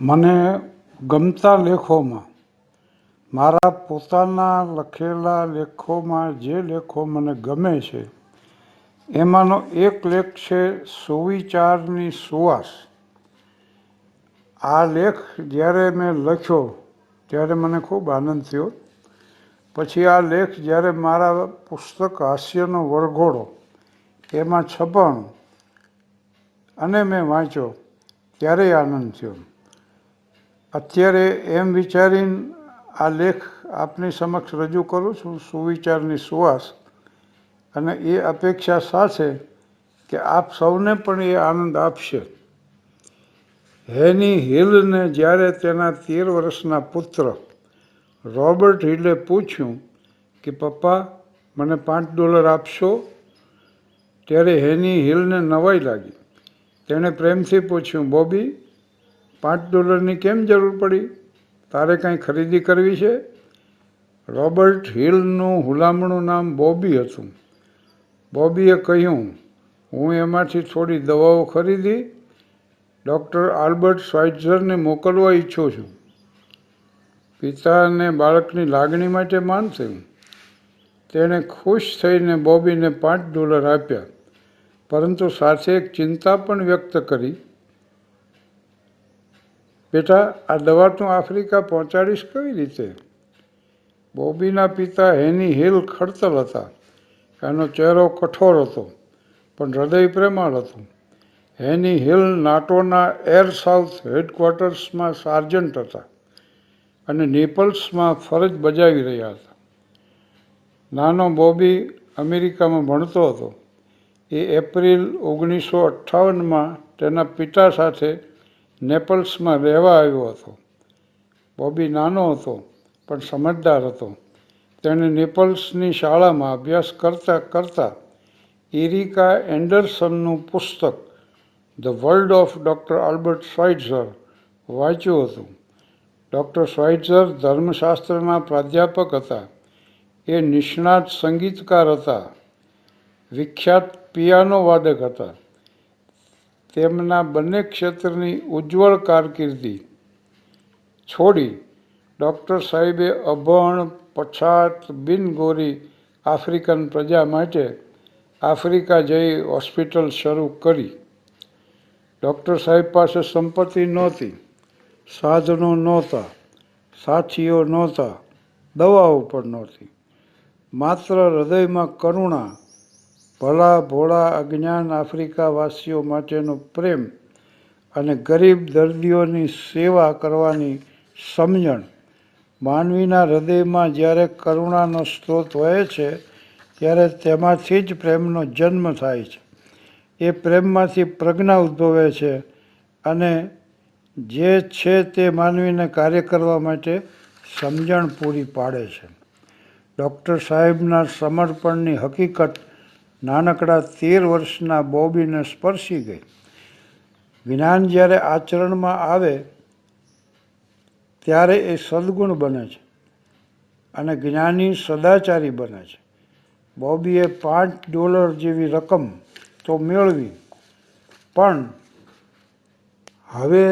મને ગમતા લેખોમાં મારા પોતાના લખેલા લેખોમાં જે લેખો મને ગમે છે એમાંનો એક લેખ છે સુવિચારની સુવાસ. આ લેખ જ્યારે મેં લખ્યો ત્યારે મને ખૂબ આનંદ થયો. પછી આ લેખ જ્યારે મારા પુસ્તક હાસ્યનો વરઘોડો એમાં છપાણો અને મેં વાંચ્યો ત્યારે આનંદ થયો. અત્યારે એમ વિચારીને આ લેખ આપની સમક્ષ રજૂ કરું છું, સુવિચારની સુવાસ, અને એ અપેક્ષા સાથે કે આપ સૌને પણ એ આનંદ આપશે. હેની હિલને જ્યારે તેના 13 વર્ષના પુત્ર રોબર્ટ હિલે પૂછ્યું કે પપ્પા મને $5 આપશો, ત્યારે હેની હિલને નવાઈ લાગી. તેણે પ્રેમથી પૂછ્યું, બોબી, $5ની કેમ જરૂર પડી? તારે કાંઈ ખરીદી કરવી છે? રોબર્ટ હિલનું હુલામણું નામ બોબી હતું. બોબીએ કહ્યું, હું એમાંથી થોડી દવાઓ ખરીદી ડૉક્ટર આલ્બર્ટ શ્વાઇત્ઝરને મોકલવા ઈચ્છું છું. પિતાને બાળકની લાગણી માટે માન થયું. તેણે ખુશ થઈને બોબીને $5 આપ્યા, પરંતુ સાથે એક ચિંતા પણ વ્યક્ત કરી. બેટા, આ દવા તું આફ્રિકા પહોંચાડીશ કઈ રીતે? બોબીના પિતા હેની હિલ ખડતલ હતા. એનો ચહેરો કઠોર હતો, પણ હૃદય પ્રેમાળ હતું. Heni hill નાટોના air south હેડક્વાર્ટર્સમાં sergeant હતા અને નેપલ્સમાં ફરજ બજાવી રહ્યા હતા. નાનો બોબી અમેરિકામાં ભણતો હતો. એ એપ્રિલ 1958માં તેના પિતા સાથે નેપલ્સમાં રહેવા આવ્યો હતો. બોબી નાનો હતો પણ સમજદાર હતો. તેણે નેપલ્સની શાળામાં અભ્યાસ કરતાં કરતાં એરિકા એન્ડરસનનું પુસ્તક the world of doctor Albert Schweitzer વાંચ્યું હતું. ડૉક્ટર શ્વાઇત્ઝર ધર્મશાસ્ત્રના પ્રાધ્યાપક હતા. એ નિષ્ણાત સંગીતકાર હતા, વિખ્યાત પિયાનો વાદક હતા. તેમના બંને ક્ષેત્રની ઉજ્જવળ કારકિર્દી છોડી ડૉક્ટર સાહેબે અભણ, પછાત, બિનગોરી આફ્રિકન પ્રજા માટે આફ્રિકા જઈ હોસ્પિટલ શરૂ કરી. ડૉક્ટર સાહેબ પાસે સંપત્તિ નહોતી, સાધનો નહોતા, સાથીઓ નહોતા, દવાઓ પણ નહોતી. માત્ર હૃદયમાં કરુણા, ભલા ભોળા અજ્ઞાન આફ્રિકાવાસીઓ માટેનો પ્રેમ અને ગરીબ દર્દીઓની સેવા કરવાની સમજણ. માનવીના હૃદયમાં જ્યારે કરુણાનો સ્ત્રોત વહે છે ત્યારે તેમાંથી જ પ્રેમનો જન્મ થાય છે. એ પ્રેમમાંથી પ્રજ્ઞા ઉદ્ભવે છે અને જે છે તે માનવીને કાર્ય કરવા માટે સમજણ પૂરી પાડે છે. ડૉક્ટર સાહેબના સમર્પણની હકીકત નાનકડા 13 વર્ષના બોબીને સ્પર્શી ગઈ. જ્ઞાન જ્યારે આચરણમાં આવે ત્યારે એ સદ્ગુણ બને છે અને જ્ઞાની સદાચારી બને છે. બોબીએ $5 જેવી રકમ તો મેળવી, પણ હવે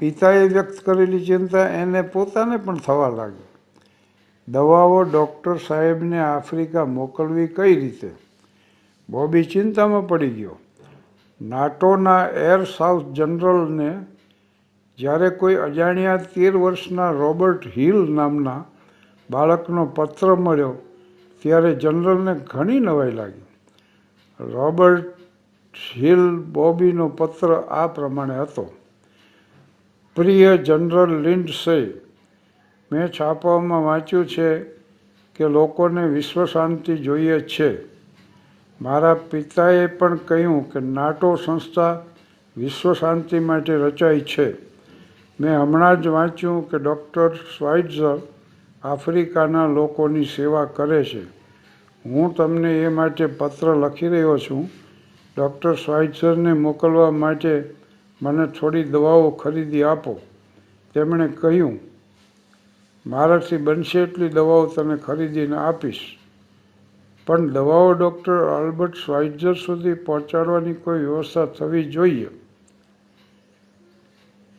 પિતાએ વ્યક્ત કરેલી ચિંતા એને પોતાને પણ થવા લાગી. દવાઓ ડૉક્ટર સાહેબને આફ્રિકા મોકલવી કઈ રીતે? બોબી ચિંતામાં પડી ગયો. નાટોના એર સાઉથ જનરલને જ્યારે કોઈ અજાણ્યા 13 વર્ષના રોબર્ટ હિલ નામના બાળકનો પત્ર મળ્યો ત્યારે જનરલને ઘણી નવાઈ લાગી. રોબર્ટ હિલ બોબીનો પત્ર આ પ્રમાણે હતો. પ્રિય જનરલ લિન્ડસે, મેં છાપાઓમાં વાંચ્યું છે કે લોકોને વિશ્વ શાંતિ જોઈએ છે. મારા પિતાએ પણ કહ્યું કે નાટો સંસ્થા વિશ્વ શાંતિ માટે રચાઈ છે. મેં હમણાં જ વાંચ્યું કે ડૉક્ટર શ્વાઇત્ઝર આફ્રિકાના લોકોની સેવા કરે છે. હું તમને એ માટે પત્ર લખી રહ્યો છું. ડૉક્ટર શ્વાઇત્ઝરને મોકલવા માટે મને થોડી દવાઓ ખરીદી આપો. તેમણે કહ્યું, મારાથી બનશે એટલી દવાઓ તને ખરીદીને આપીશ, પણ દવાઓ ડૉક્ટર આલ્બર્ટ શ્વાઇત્ઝર સુધી પહોંચાડવાની કોઈ વ્યવસ્થા થવી જોઈએ.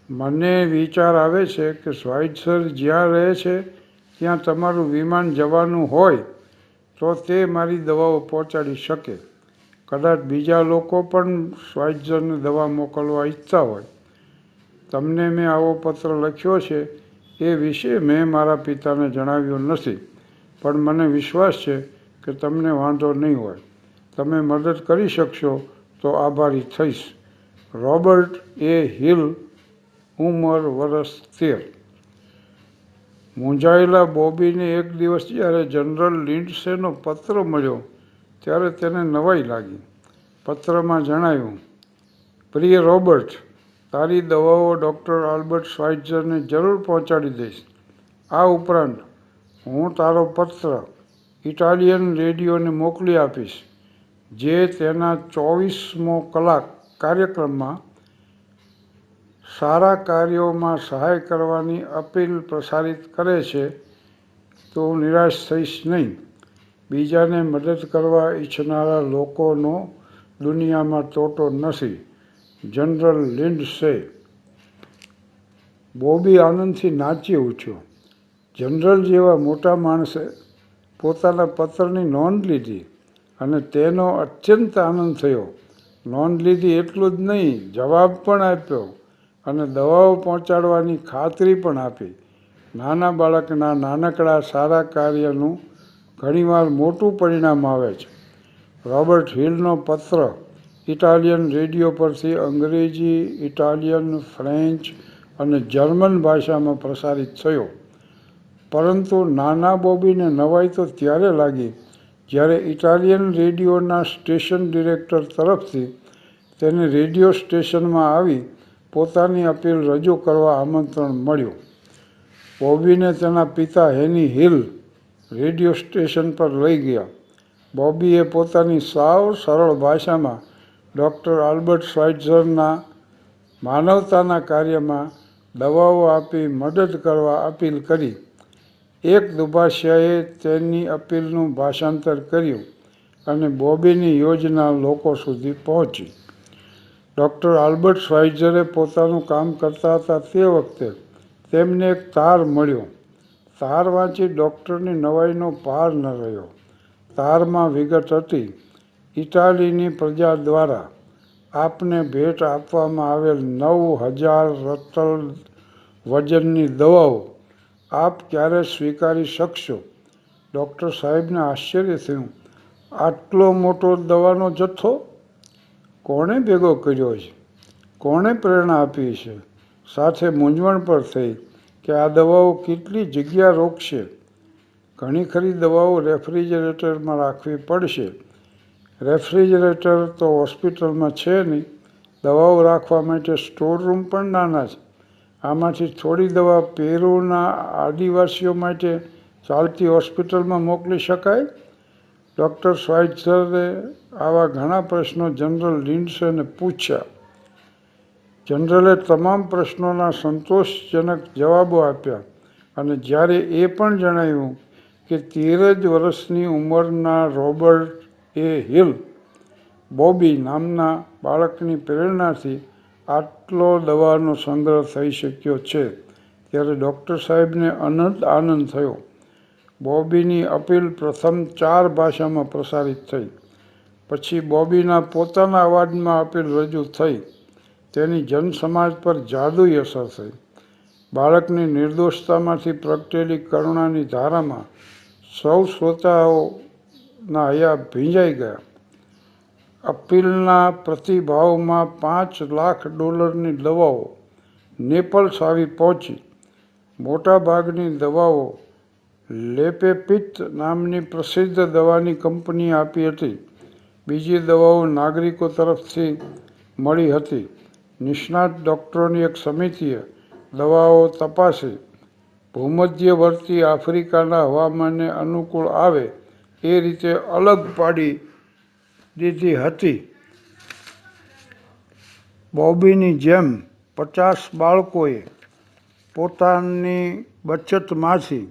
મને વિચાર આવે છે કે સ્વાઈત્સર જ્યાં રહે છે ત્યાં તમારું વિમાન જવાનું હોય તો તે મારી દવાઓ પહોંચાડી શકે. કદાચ બીજા લોકો પણ સ્વાઈત્સરને દવા મોકલવા ઈચ્છતા હોય. તમને મેં આવો પત્ર લખ્યો છે એ વિશે મેં મારા પિતાને જણાવ્યું નથી, પણ મને વિશ્વાસ છે કે તમને વાંધો નહીં હોય. તમે મદદ કરી શકશો તો આભારી થઈશ. રોબર્ટ એ હિલ, ઉંમર વર્ષ 13. મૂંઝાયેલા બોબીને એક દિવસ જ્યારે જનરલ લિન્ડસેનો પત્ર મળ્યો ત્યારે તેને નવાઈ લાગી. પત્રમાં જણાવ્યું, પ્રિય રોબર્ટ, તારી દવાઓ ડૉક્ટર આલ્બર્ટ સ્વાઈત્સરને જરૂર પહોંચાડી દઈશ. આ ઉપરાંત હું તારો પત્ર ઇટાલિયન રેડિયોને મોકલી આપીશ, જે તેના 24મો કલાક કાર્યક્રમમાં સારા કાર્યોમાં સહાય કરવાની અપીલ પ્રસારિત કરે છે. તો નિરાશ થઈશ નહીં. બીજાને મદદ કરવા ઈચ્છનારા લોકોનો દુનિયામાં તોટો નથી. General Lindsay. બોબી આનંદથી નાચી ઉઠ્યો. જનરલ જેવા મોટા માણસે પોતાના પત્રની નોંધ લીધી અને તેનો અત્યંત આનંદ થયો. નોંધ લીધી એટલું જ નહીં, જવાબ પણ આપ્યો અને દવાઓ પહોંચાડવાની ખાતરી પણ આપી. નાના બાળકના નાનકડા સારા કાર્યનું ઘણીવાર મોટું પરિણામ આવે છે. રોબર્ટ હિલનો પત્ર ઇટાલિયન રેડિયો પરથી અંગ્રેજી, ઇટાલિયન, ફ્રેન્ચ અને જર્મન ભાષામાં પ્રસારિત થયો. પરંતુ નાના બોબીને નવાઈ તો ત્યારે લાગી જ્યારે ઇટાલિયન રેડિયોના સ્ટેશન ડિરેક્ટર તરફથી તેને રેડિયો સ્ટેશનમાં આવી પોતાની અપીલ રજૂ કરવા આમંત્રણ મળ્યું. બોબીને તેના પિતા હેની હિલ રેડિયો સ્ટેશન પર લઈ ગયા. બોબીએ પોતાની સાવ સરળ ભાષામાં ડૉક્ટર આલ્બર્ટ સ્વાઈત્સરના માનવતાના કાર્યમાં દવાઓ આપી મદદ કરવા અપીલ કરી. એક દુભાષિયાએ તેની અપીલનું ભાષાંતર કર્યું અને બોબીની યોજના લોકો સુધી પહોંચી. ડૉક્ટર આલ્બર્ટ સ્વાઈત્સરે પોતાનું કામ કરતા હતા તે વખતે તેમને એક તાર મળ્યો. તાર વાંચી ડૉક્ટરની નવાઈનો પાર ન રહ્યો. તારમાં વિગત હતી, ઇટાલીની પ્રજા દ્વારા આપને ભેટ આપવામાં આવેલ 9000 રતલ વજનની દવાઓ આપ ક્યારે સ્વીકારી શકશો? ડૉક્ટર સાહેબને આશ્ચર્ય થયું. આટલો મોટો દવાનો જથ્થો કોણે ભેગો કર્યો છે? કોણે પ્રેરણા આપી છે? સાથે મૂંઝવણ પણ થઈ કે આ દવાઓ કેટલી જગ્યા રોકશે. ઘણી ખરી દવાઓ રેફ્રિજરેટરમાં રાખવી પડશે. રેફ્રિજરેટર તો હોસ્પિટલમાં છે નહીં. દવાઓ રાખવા માટે સ્ટોર રૂમ પણ નાના છે. આમાંથી થોડી દવા પેરુના આદિવાસીઓ માટે ચાલતી હોસ્પિટલમાં મોકલી શકાય? ડૉક્ટર સ્વાઈત્સરે આવા ઘણા પ્રશ્નો જનરલ લિન્ડસેને પૂછ્યા. જનરલે તમામ પ્રશ્નોના સંતોષજનક જવાબો આપ્યા અને જ્યારે એ પણ જણાવ્યું કે 13 જ વર્ષની ઉંમરના રોબર્ટ એ હિલ, બોબી નામના બાળકની પ્રેરણાથી આટલો દવાનો સંગ્રહ થઈ શક્યો છે, ત્યારે ડૉક્ટર સાહેબને અનંત આનંદ થયો. બોબીની અપીલ પ્રથમ 4 ભાષામાં પ્રસારિત થઈ. પછી બોબીના પોતાના અવાજમાં અપીલ રજૂ થઈ. તેની જનસમાજ પર જાદુઈ અસર થઈ. બાળકની નિર્દોષતામાંથી પ્રગટેલી કરુણાની ધારામાં સૌ શ્રોતાઓના હૈયા ભીંજાઈ ગયા. અપીલના પ્રતિભાવમાં $5 લાખની દવાઓ નેપલ્સ આવી પહોંચી. મોટાભાગની દવાઓ લેપેપિત્ત નામની પ્રસિદ્ધ દવાની કંપનીએ આપી હતી. બીજી દવાઓ નાગરિકો તરફથી મળી હતી. નિષ્ણાત ડૉક્ટરોની એક સમિતિએ દવાઓ તપાસી ભૂમધ્યવર્તી આફ્રિકાના હવામાનને અનુકૂળ આવે એ રીતે અલગ પાડી દીધી હતી. બોબીની જેમ 50 બાળકોએ પોતાની બચતમાંથી,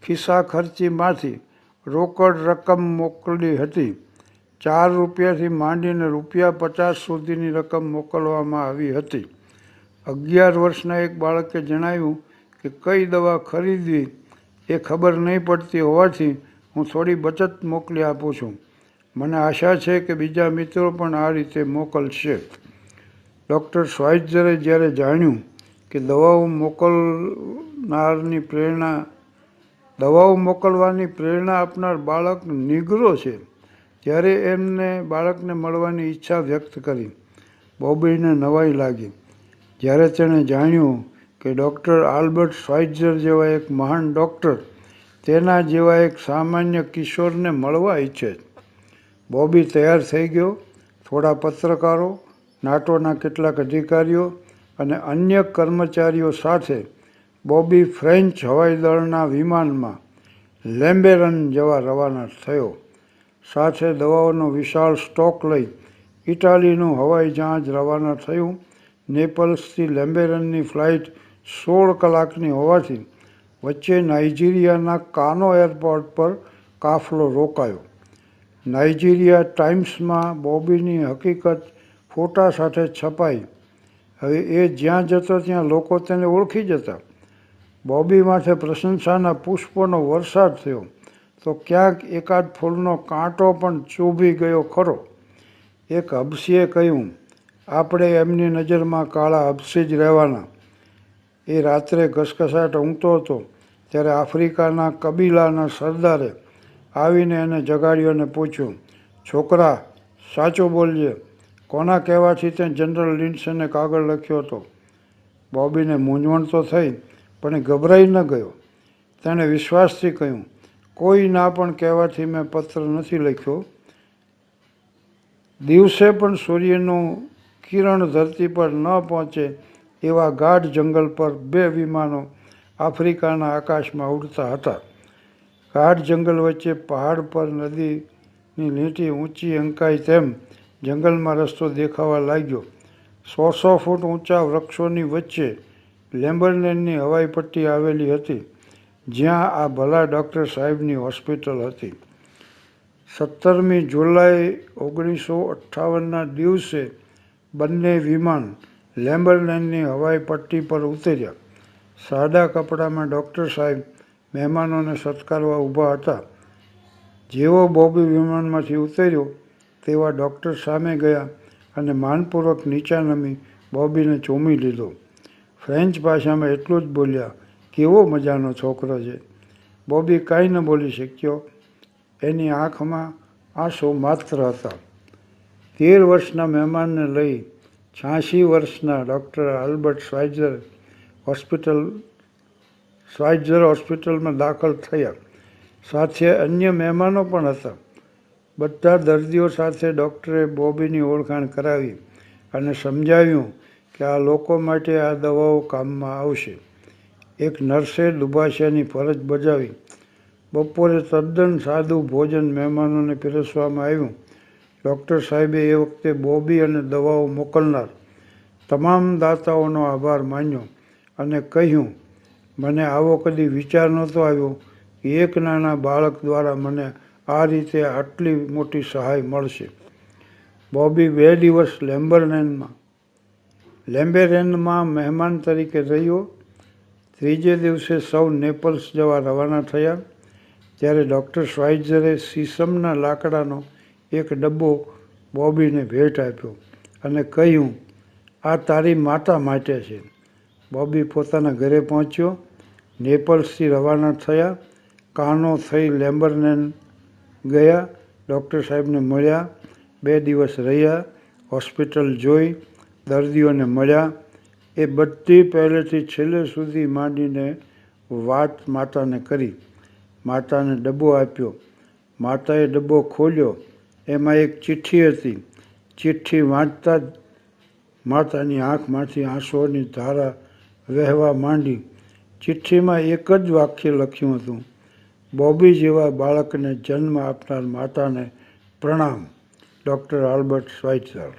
ખિસ્સાખર્ચીમાંથી રોકડ રકમ મોકલી હતી. $4 માંડીને ₹50 સુધીની રકમ મોકલવામાં આવી હતી. 11 વર્ષના એક બાળકે જણાવ્યું કે કઈ દવા ખરીદવી એ ખબર નહીં પડતી હોવાથી હું થોડી બચત મોકલી આપું છું. મને આશા છે કે બીજા મિત્રો પણ આ રીતે મોકલશે. ડૉક્ટર શ્વાઇત્ઝરે જ્યારે જાણ્યું કે દવાઓ મોકલવાની પ્રેરણા આપનાર બાળક નીગ્રો છે, ત્યારે એમને બાળકને મળવાની ઈચ્છા વ્યક્ત કરી. બોબીને નવાઈ લાગી જ્યારે તેણે જાણ્યું કે ડૉક્ટર આલ્બર્ટ શ્વાઇત્ઝર જેવા એક મહાન ડૉક્ટર તેના જેવા એક સામાન્ય કિશોરને મળવા ઈચ્છે. બોબી તૈયાર થઈ ગયો. થોડા પત્રકારો, નાટોના કેટલાક અધિકારીઓ અને અન્ય કર્મચારીઓ સાથે બોબી ફ્રેન્ચ હવાઈદળના વિમાનમાં લેમ્બેરન જવા રવાના થયો. સાથે દવાઓનો વિશાળ સ્ટોક લઈ ઇટાલીનું હવાઈ જહાજ રવાના થયું. નેપલ્સથી લેમ્બેરનની ફ્લાઇટ 16 કલાકની હોવાથી વચ્ચે નાઇજીરિયાના કાનો એરપોર્ટ પર કાફલો રોકાયો. નાઇજીરિયા ટાઇમ્સમાં બોબીની હકીકત ફોટા સાથે છપાઈ. હવે એ જ્યાં જતો ત્યાં લોકો તેને ઓળખી જતા. બોબી માથે પ્રશંસાના પુષ્પોનો વરસાદ થયો તો ક્યાંક એકાદ ફૂલનો કાંટો પણ ચૂભી ગયો ખરો. એક હબસીએ કહ્યું, આપણે એમની નજરમાં કાળા હબસી જ રહેવાના. એ રાત્રે ઘસઘસાટ ઊંઘતો હતો ત્યારે આફ્રિકાના કબીલાના સરદારે આવીને એને જગાડ્યો અને પૂછ્યું, છોકરા, સાચું બોલજે, કોના કહેવાથી તે જનરલ લિન્ડ્સેને કાગળ લખ્યો હતો? બોબીને મૂંઝવણ તો થઈ, પણ એ ગભરાઈ ન ગયો. તેણે વિશ્વાસથી કહ્યું, કોઈ ના પણ કહેવાથી મેં પત્ર નથી લખ્યો. દિવસે પણ સૂર્યનું કિરણ ધરતી પર ન પહોંચે એવા ગાઢ જંગલ પર 2 વિમાનો આફ્રિકાના આકાશમાં ઉડતા હતા. ગાઢ જંગલ વચ્ચે પહાડ પર નદીની લીટી ઊંચી અંકાય તેમ જંગલમાં રસ્તો દેખાવા લાગ્યો. 100 ફૂટ ઊંચા વૃક્ષોની વચ્ચે લેમ્બરલેનની હવાઈ પટ્ટી આવેલી હતી, જ્યાં આ ભલા ડૉક્ટર સાહેબની હોસ્પિટલ હતી. 17મી જુલાઈ 1958ના દિવસે બંને વિમાન લેમ્બરલેનની હવાઈ પટ્ટી પર ઉતર્યા. સાદા કપડામાં ડૉક્ટર સાહેબ મહેમાનોને સત્કારવા ઊભા હતા. જેવો બોબી વિમાનમાંથી ઉતર્યો તેવા ડૉક્ટર સામે ગયા અને માનપૂર્વક નીચા નમી બોબીને ચૂમી લીધો. ફ્રેન્ચ ભાષામાં એટલું જ બોલ્યા, કેવો મજાનો છોકરો છે. બોબી કાંઈ ન બોલી શક્યો. એની આંખમાં આંસુ માત્ર હતા. 13 વર્ષના મહેમાનને લઈ 86 વર્ષના ડૉક્ટર આલ્બર્ટ શ્વાઇત્ઝર હોસ્પિટલમાં દાખલ થયા. સાથે અન્ય મહેમાનો પણ હતા. બધા દર્દીઓ સાથે ડૉક્ટરે બોબીની ઓળખાણ કરાવી અને સમજાવ્યું કે આ લોકો માટે આ દવાઓ કામમાં આવશે. એક નર્સે દુભાષિયાની ફરજ બજાવી. બપોરે તદ્દન સાદું ભોજન મહેમાનોને પીરસવામાં આવ્યું. ડૉક્ટર સાહેબે એ વખતે બોબી અને દવાઓ મોકલનાર તમામ દાતાઓનો આભાર માન્યો અને કહ્યું, મને આવો કદી વિચાર નહોતો આવ્યો કે એક નાના બાળક દ્વારા મને આ રીતે આટલી મોટી સહાય મળશે. બોબી 2 દિવસ લેમ્બેરેનમાં મહેમાન તરીકે રહ્યો. ત્રીજે દિવસે સૌ નેપલ્સ જવા રવાના થયા. ત્યારે ડૉક્ટર શ્વાઇત્ઝરે સીસમના લાકડાનો એક ડબ્બો બોબીને ભેટ આપ્યો અને કહ્યું, આ તારી માતા માટે છે. બોબી પોતાના ઘરે પહોંચ્યો. નેપલ્સથી રવાના થયા. કાનો થઈ લેમ્બરલેન ગયા. ડૉક્ટર સાહેબને મળ્યા. 2 દિવસ રહ્યા. હોસ્પિટલ જોઈ. દર્દીઓને મળ્યા. એ બધી પહેલેથી છેલ્લે સુધી માંડીને વાત માતાને કરી. માતાને ડબ્બો આપ્યો. માતાએ ડબ્બો ખોલ્યો. એમાં એક ચિઠ્ઠી હતી. ચિઠ્ઠી વાંચતા જ માતાની આંખમાંથી આંસુઓની ધારા વહેવા માંડી. ચિઠ્ઠીમાં એક જ વાક્ય લખ્યું હતું, બોબી જેવા બાળકને જન્મ આપનાર માતાને પ્રણામ, ડૉક્ટર આલ્બર્ટ શ્વાઇત્ઝર.